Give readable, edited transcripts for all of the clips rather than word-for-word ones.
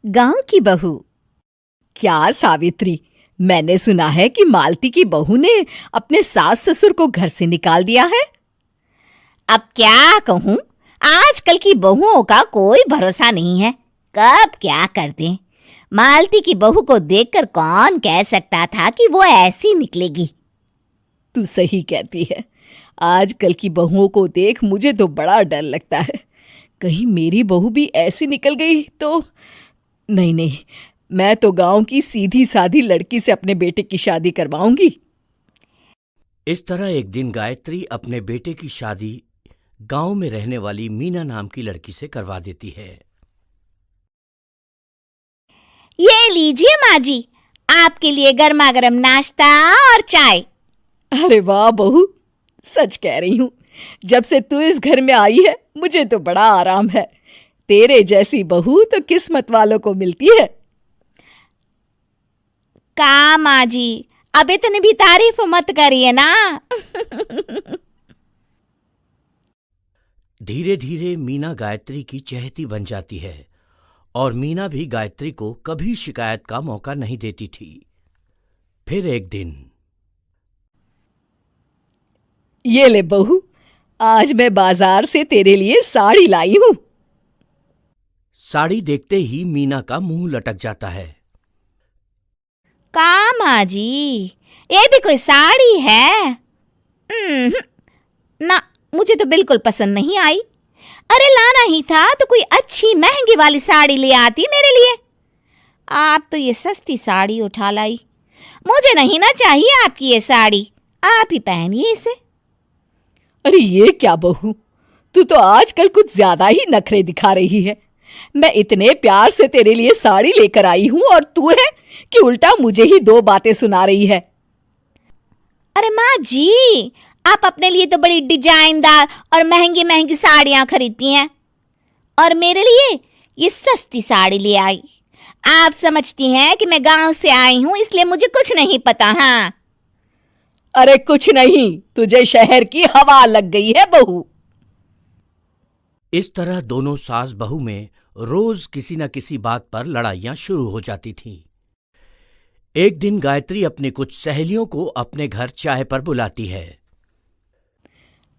गांव की बहू। क्या सावित्री, मैंने सुना है कि मालती की बहू ने अपने सास ससुर को घर से निकाल दिया है। अब क्या कहूं, आजकल की बहुओं का कोई भरोसा नहीं है, कब क्या कर दें। मालती की बहू को देखकर कौन कह सकता था कि वो ऐसी निकलेगी। तू सही कहती है। आजकल की बहुओं को देख मुझे तो बड़ा डर लगता है। कहीं मेरी बहू भी ऐसी निकल गई तो। नहीं नहीं, मैं तो गांव की सीधी सादी लड़की से अपने बेटे की शादी करवाऊंगी। इस तरह एक दिन गायत्री अपने बेटे की शादी गांव में रहने वाली मीना नाम की लड़की से करवा देती है। ये लीजिए माँ जी, आपके लिए गर्मा गर्म नाश्ता और चाय। अरे वाह बहू, सच कह रही हूँ, जब से तू इस घर में आई है मुझे तो बड़ा आराम है। तेरे जैसी बहू तो किस्मत वालों को मिलती है। का माँ जी, अब इतनी भी तारीफ मत करिए ना। धीरे धीरे मीना गायत्री की चहेती बन जाती है और मीना भी गायत्री को कभी शिकायत का मौका नहीं देती थी। फिर एक दिन, ये ले बहू, आज मैं बाजार से तेरे लिए साड़ी लाई हूं। साड़ी देखते ही मीना का मुंह लटक जाता है। का माँ जी, ये भी कोई साड़ी है? ना, मुझे तो बिल्कुल पसंद नहीं आई। अरे लाना ही था तो कोई अच्छी महंगी वाली साड़ी ले आती मेरे लिए। आप तो ये सस्ती साड़ी उठा लाई। मुझे नहीं ना चाहिए आपकी ये साड़ी, आप ही पहनिए इसे। अरे ये क्या बहू, तू तो आजकल कुछ ज्यादा ही नखरे दिखा रही है। मैं इतने प्यार से तेरे लिए साड़ी लेकर आई हूं और तू है कि उल्टा मुझे ही दो बातें सुना रही है। अरे माँ जी, आप अपने लिए तो बड़ी डिजाइनदार और महंगी महंगी साड़ियां खरीदती हैं और मेरे लिए ये सस्ती साड़ी ले आई। आप समझती हैं कि मैं गांव से आई हूं इसलिए मुझे कुछ नहीं पता। हाँ, अरे कुछ नहीं, तुझे शहर की हवा लग गई है बहू। इस तरह दोनों सास बहू में रोज किसी न किसी बात पर लड़ाइयां शुरू हो जाती थीं। एक दिन गायत्री अपनी कुछ सहेलियों को अपने घर चाय पर बुलाती है।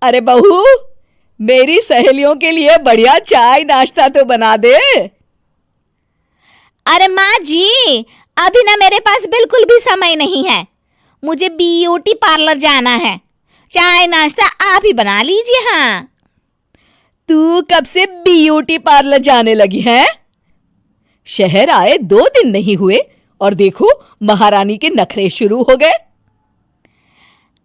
अरे बहू, मेरी सहेलियों के लिए बढ़िया चाय नाश्ता तो बना दे। अरे माँ जी, अभी ना मेरे पास बिल्कुल भी समय नहीं है। मुझे ब्यूटी पार्लर जाना है। चाय नाश्ता आप ही बना लीजिए। हाँ, तू कब से ब्यूटी पार्लर जाने लगी है? शहर आए 2 दिन नहीं हुए और देखो महारानी के नखरे शुरू हो गए।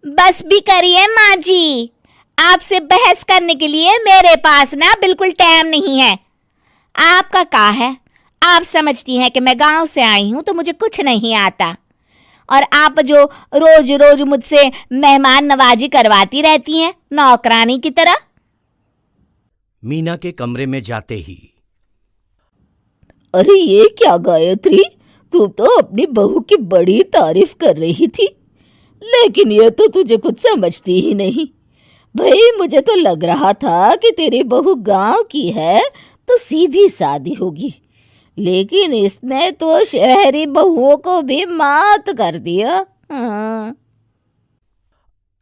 बस भी करिए माँ जी, आपसे बहस करने के लिए मेरे पास ना बिल्कुल टाइम नहीं है। आपका का है, आप समझती हैं कि मैं गांव से आई हूं तो मुझे कुछ नहीं आता और आप जो रोज रोज मुझसे मेहमान नवाजी करवाती रहती हैं नौकरानी की तरह। मीना के कमरे में जाते ही, अरे ये क्या गायत्री, तू तो अपनी बहू की बड़ी तारीफ कर रही थी, लेकिन ये तो तुझे कुछ समझती ही नहीं। भाई मुझे तो लग रहा था कि तेरी बहू गांव की है तो सीधी सादी होगी, लेकिन इसने तो शहरी बहुओं को भी मात कर दिया। हाँ।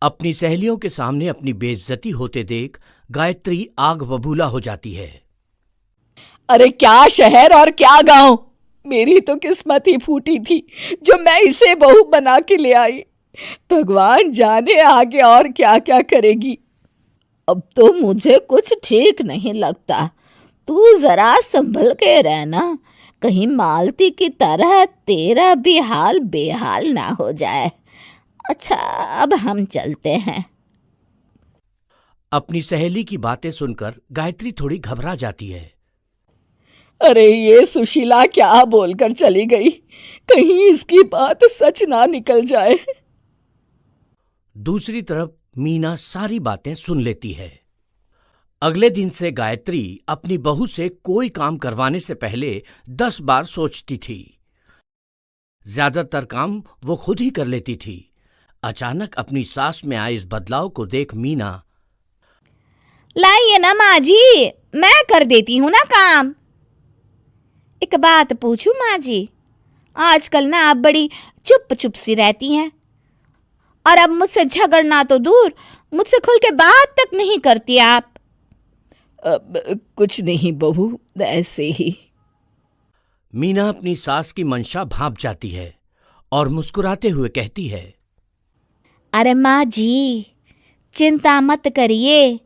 अपनी सहेलियों के सामने अपनी बेइज्जती होते देख गायत्री आग बबूला हो जाती है। अरे क्या शहर और क्या गांव, मेरी तो किस्मत ही फूटी थी जो मैं इसे बहू बना के ले आई। भगवान जाने आगे और क्या क्या करेगी। अब तो मुझे कुछ ठीक नहीं लगता। तू जरा संभल के रहना, कहीं मालती की तरह तेरा भी हाल बेहाल ना हो जाए। अच्छा, अब हम चलते हैं। अपनी सहेली की बातें सुनकर गायत्री थोड़ी घबरा जाती है। अरे ये सुशीला क्या बोलकर चली गई, कहीं इसकी बात सच ना निकल जाए। दूसरी तरफ मीना सारी बातें सुन लेती है। अगले दिन से गायत्री अपनी बहू से कोई काम करवाने से पहले 10 बार सोचती थी। ज्यादातर काम वो खुद ही कर लेती थी। अचानक अपनी सास में आए इस बदलाव को देख मीना, लाइए ना माँ जी, मैं कर देती हूँ ना काम। एक एक बात पूछूं माँ जी, आजकल ना आप बड़ी चुप चुप सी रहती हैं और अब मुझसे झगड़ना तो दूर, मुझसे खुल के बात तक नहीं करती आप। कुछ नहीं बहू, ऐसे ही। मीना अपनी सास की मंशा भांप जाती है और मुस्कुराते हुए कहती है, अरे माँ जी, चिंता मत करिए,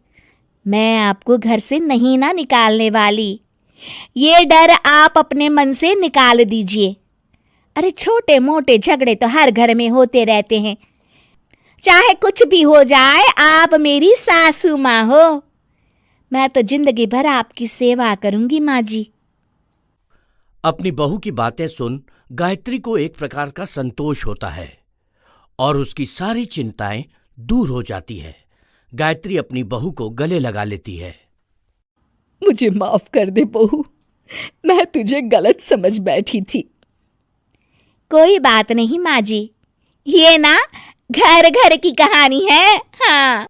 मैं आपको घर से नहीं ना निकालने वाली। ये डर आप अपने मन से निकाल दीजिए। अरे छोटे मोटे झगड़े तो हर घर में होते रहते हैं, चाहे कुछ भी हो जाए, आप मेरी सासू माँ हो। मैं तो जिंदगी भर आपकी सेवा करूंगी माँ जी। अपनी बहू की बातें सुन गायत्री को एक प्रकार का संतोष होता है और उसकी सारी चिंताएं दूर हो जाती है। गायत्री अपनी बहू को गले लगा लेती है। मुझे माफ कर दे बहू, मैं तुझे गलत समझ बैठी थी। कोई बात नहीं माँ जी, ये ना घर घर की कहानी है। हाँ।